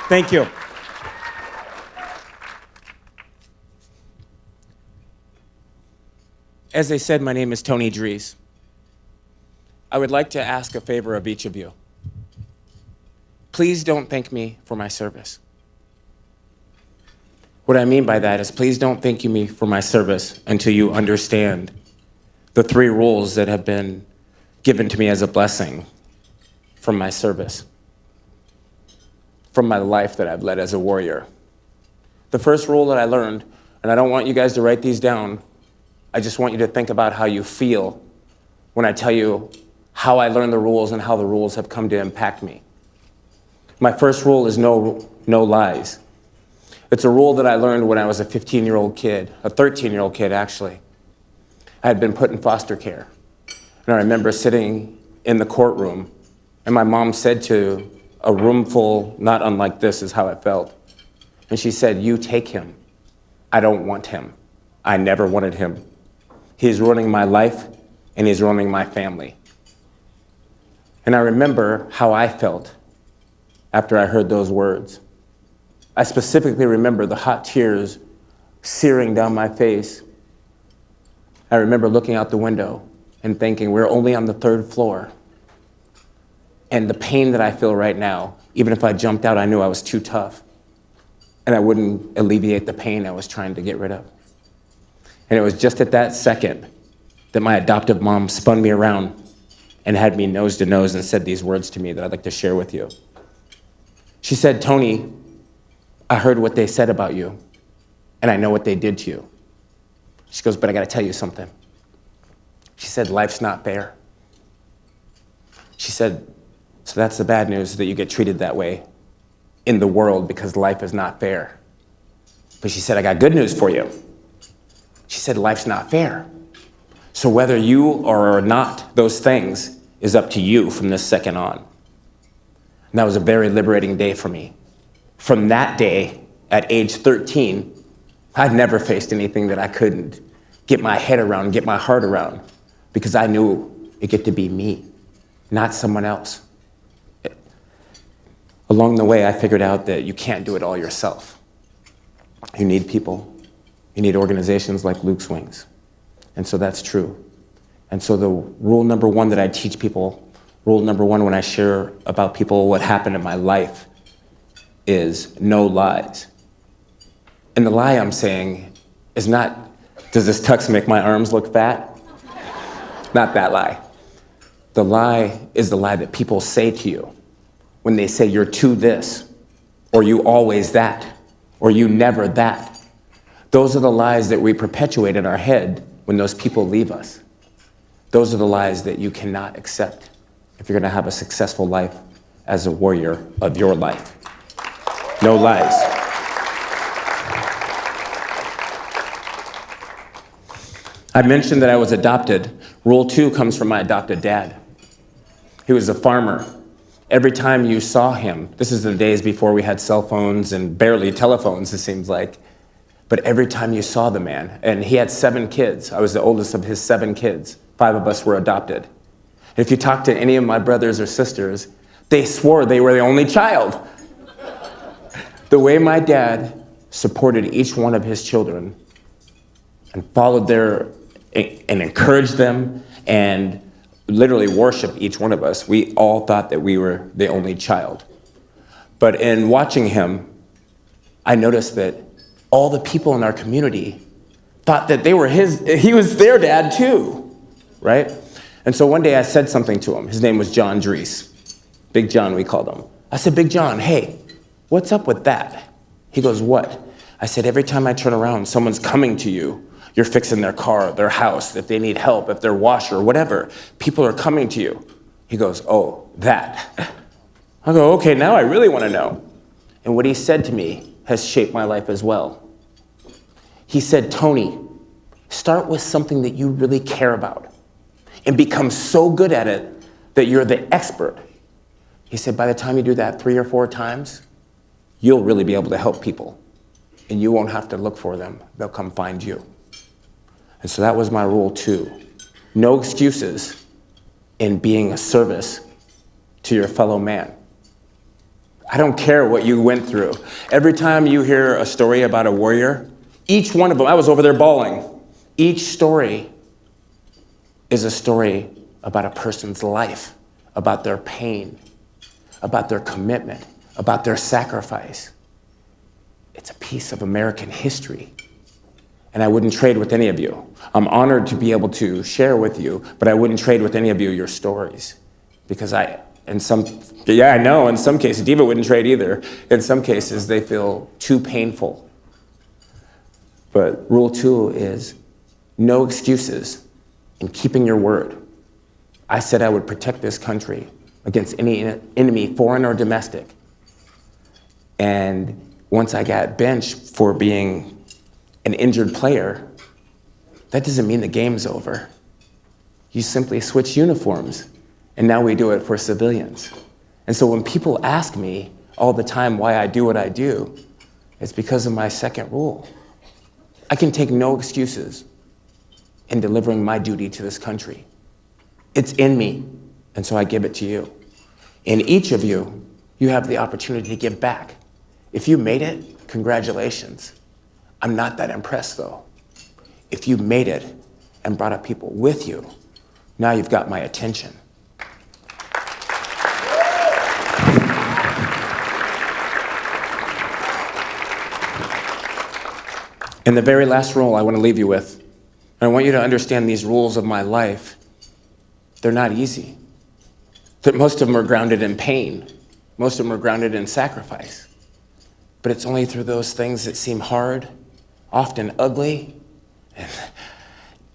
Thank you. As I said, my name is Tony Drees. I would like to ask a favor of each of you. Please don't thank me for my service. What I mean by that is please don't thank me for my service until you understand the 3 rules that have been given to me as a blessing from my service, from my life that I've led as a warrior. The first rule that I learned, and I don't want you guys to write these down, I just want you to think about how you feel when I tell you how I learned the rules and how the rules have come to impact me. My first rule is no lies. It's a rule that I learned when I was a 15-year-old kid, a 13-year-old kid actually. I had been put in foster care. And I remember sitting in the courtroom, and my mom said to a room full, not unlike this is how it felt. And she said, "You take him. I don't want him. I never wanted him. He's ruining my life, and he's ruining my family." And I remember how I felt after I heard those words. I specifically remember the hot tears searing down my face. I remember looking out the window and thinking, we're only on the 3rd floor. And the pain that I feel right now, even if I jumped out, I knew I was too tough. And I wouldn't alleviate the pain I was trying to get rid of. And it was just at that second that my adoptive mom spun me around and had me nose to nose and said these words to me that I'd like to share with you. She said, "Tony, I heard what they said about you, and I know what they did to you." She goes, "But I gotta tell you something." She said, "Life's not fair." She said, "So that's the bad news, that you get treated that way in the world because life is not fair." But she said, "I got good news for you." She said, "Life's not fair. So whether you are or not those things is up to you from this second on." And that was a very liberating day for me. From that day, at age 13, I'd never faced anything that I couldn't get my head around, get my heart around, because I knew it get to be me, not someone else. Along the way, I figured out that you can't do it all yourself. You need people. You need organizations like Luke's Wings. And so that's true. And so the rule number 1 that I teach people, rule number 1 when I share about people what happened in my life, is no lies. And the lie I'm saying is not, does this tux make my arms look fat? Not that lie. The lie is the lie that people say to you when they say you're too this, or you always that, or you never that. Those are the lies that we perpetuate in our head when those people leave us. Those are the lies that you cannot accept if you're gonna have a successful life as a warrior of your life. No lies. I mentioned that I was adopted. Rule 2 comes from my adopted dad. He was a farmer. Every time you saw him, this is the days before we had cell phones and barely telephones, it seems like, but every time you saw the man, and he had 7 kids. I was the oldest of his 7 kids. 5 of us were adopted. And if you talk to any of my brothers or sisters, they swore they were the only child. The way my dad supported each one of his children and followed and encouraged them and literally worshiped each one of us, we all thought that we were the only child. But in watching him, I noticed that all the people in our community thought that he was their dad too, right? And so one day I said something to him. His name was John Drees. Big John, we called him. I said, "Big John, hey, what's up with that?" He goes, "What?" I said, "Every time I turn around, someone's coming to you. You're fixing their car, their house, if they need help, if they're washer, whatever. People are coming to you." He goes, "Oh, that." I go, "Okay, now I really want to know." And what he said to me has shaped my life as well. He said, "Tony, start with something that you really care about and become so good at it that you're the expert." He said, "By the time you do that 3 or 4 times, you'll really be able to help people, and you won't have to look for them. They'll come find you." And so that was my rule 2. No excuses in being a service to your fellow man. I don't care what you went through. Every time you hear a story about a warrior, each one of them, I was over there bawling. Each story is a story about a person's life, about their pain, about their commitment, about their sacrifice. It's a piece of American history. And I wouldn't trade with any of you. I'm honored to be able to share with you, but I wouldn't trade with any of you your stories. Because in some cases, Diva wouldn't trade either. In some cases, they feel too painful. But rule 2 is no excuses in keeping your word. I said I would protect this country against any enemy, foreign or domestic. And once I got benched for being an injured player, that doesn't mean the game's over. You simply switch uniforms, and now we do it for civilians. And so when people ask me all the time why I do what I do, it's because of my second rule. I can take no excuses in delivering my duty to this country. It's in me, and so I give it to you. In each of you, you have the opportunity to give back. If you made it, congratulations. I'm not that impressed, though. If you made it and brought up people with you, now you've got my attention. And the very last rule I want to leave you with, and I want you to understand these rules of my life, they're not easy. That most of them are grounded in pain. Most of them are grounded in sacrifice. But it's only through those things that seem hard, often ugly, and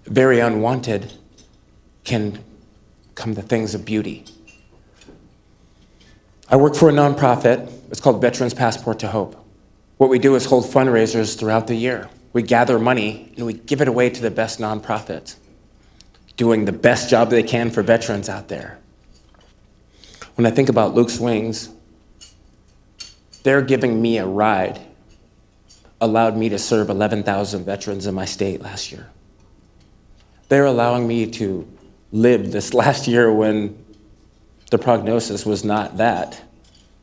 very unwanted, can come the things of beauty. I work for a nonprofit. It's called Veterans Passport to Hope. What we do is hold fundraisers throughout the year. We gather money and we give it away to the best nonprofits, doing the best job they can for veterans out there. When I think about Luke's Wings, they're giving me a ride, allowed me to serve 11,000 veterans in my state last year. They're allowing me to live this last year when the prognosis was not that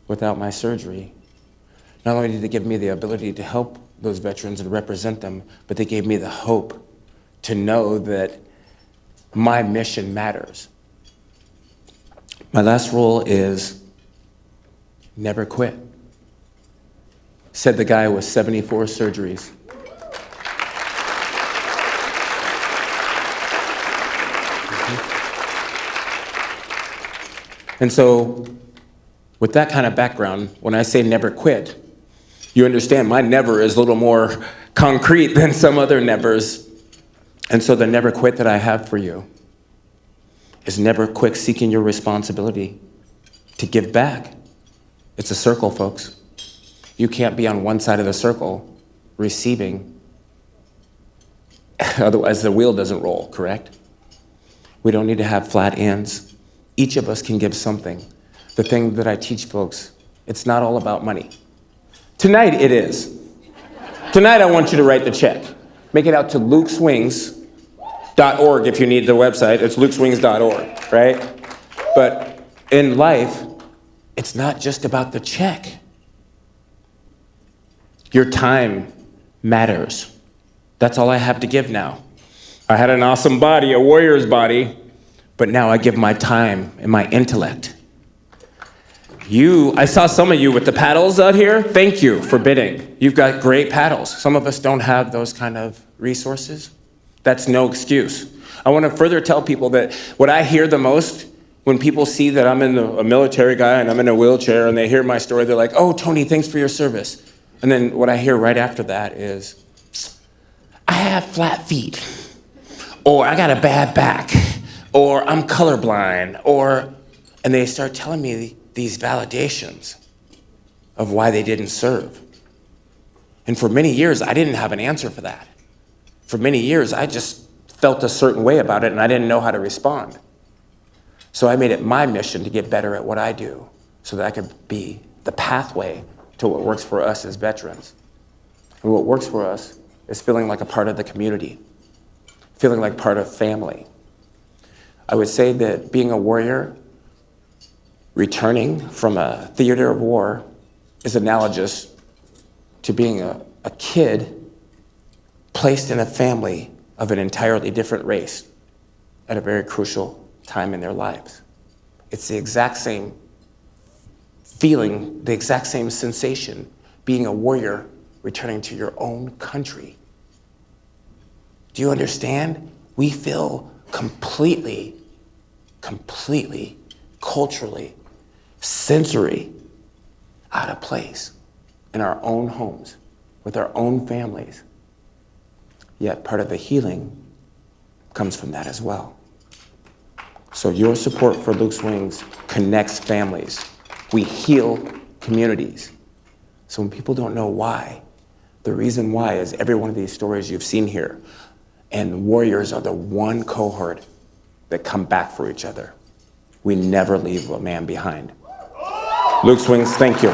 without my surgery. Not only did they give me the ability to help those veterans and represent them, but they gave me the hope to know that my mission matters. My last rule is never quit. Said the guy with 74 surgeries. And so, with that kind of background, when I say never quit, you understand my never is a little more concrete than some other nevers. And so the never quit that I have for you is never quit seeking your responsibility to give back. It's a circle, folks. You can't be on one side of the circle receiving, otherwise the wheel doesn't roll, correct? We don't need to have flat ends. Each of us can give something. The thing that I teach folks, it's not all about money. Tonight it is. Tonight I want you to write the check. Make it out to lukeswings.org if you need the website. It's lukeswings.org, right? But in life, it's not just about the check. Your time matters. That's all I have to give now. I had an awesome body, a warrior's body, but now I give my time and my intellect. I saw some of you with the paddles out here. Thank you for bidding. You've got great paddles. Some of us don't have those kind of resources. That's no excuse. I want to further tell people that what I hear the most when people see that I'm a military guy and I'm in a wheelchair and they hear my story, they're like, "Oh, Tony, thanks for your service." And then what I hear right after that is, "I have flat feet," or "I got a bad back," or "I'm colorblind," and they start telling me these validations of why they didn't serve. And for many years, I didn't have an answer for that. For many years, I just felt a certain way about it and I didn't know how to respond. So I made it my mission to get better at what I do so that I could be the pathway to what works for us as veterans. And what works for us is feeling like a part of the community, feeling like part of family. I would say that being a warrior, returning from a theater of war, is analogous to being a kid placed in a family of an entirely different race at a very crucial time in their lives. It's the exact same feeling, the exact same sensation, being a warrior returning to your own country. Do you understand? We feel completely, culturally, sensory out of place in our own homes, with our own families. Yet part of the healing comes from that as well. So your support for Luke's Wings connects families. We heal communities. So when people don't know why, the reason why is every one of these stories you've seen here. And warriors are the one cohort that come back for each other. We never leave a man behind. Luke's Wings, thank you.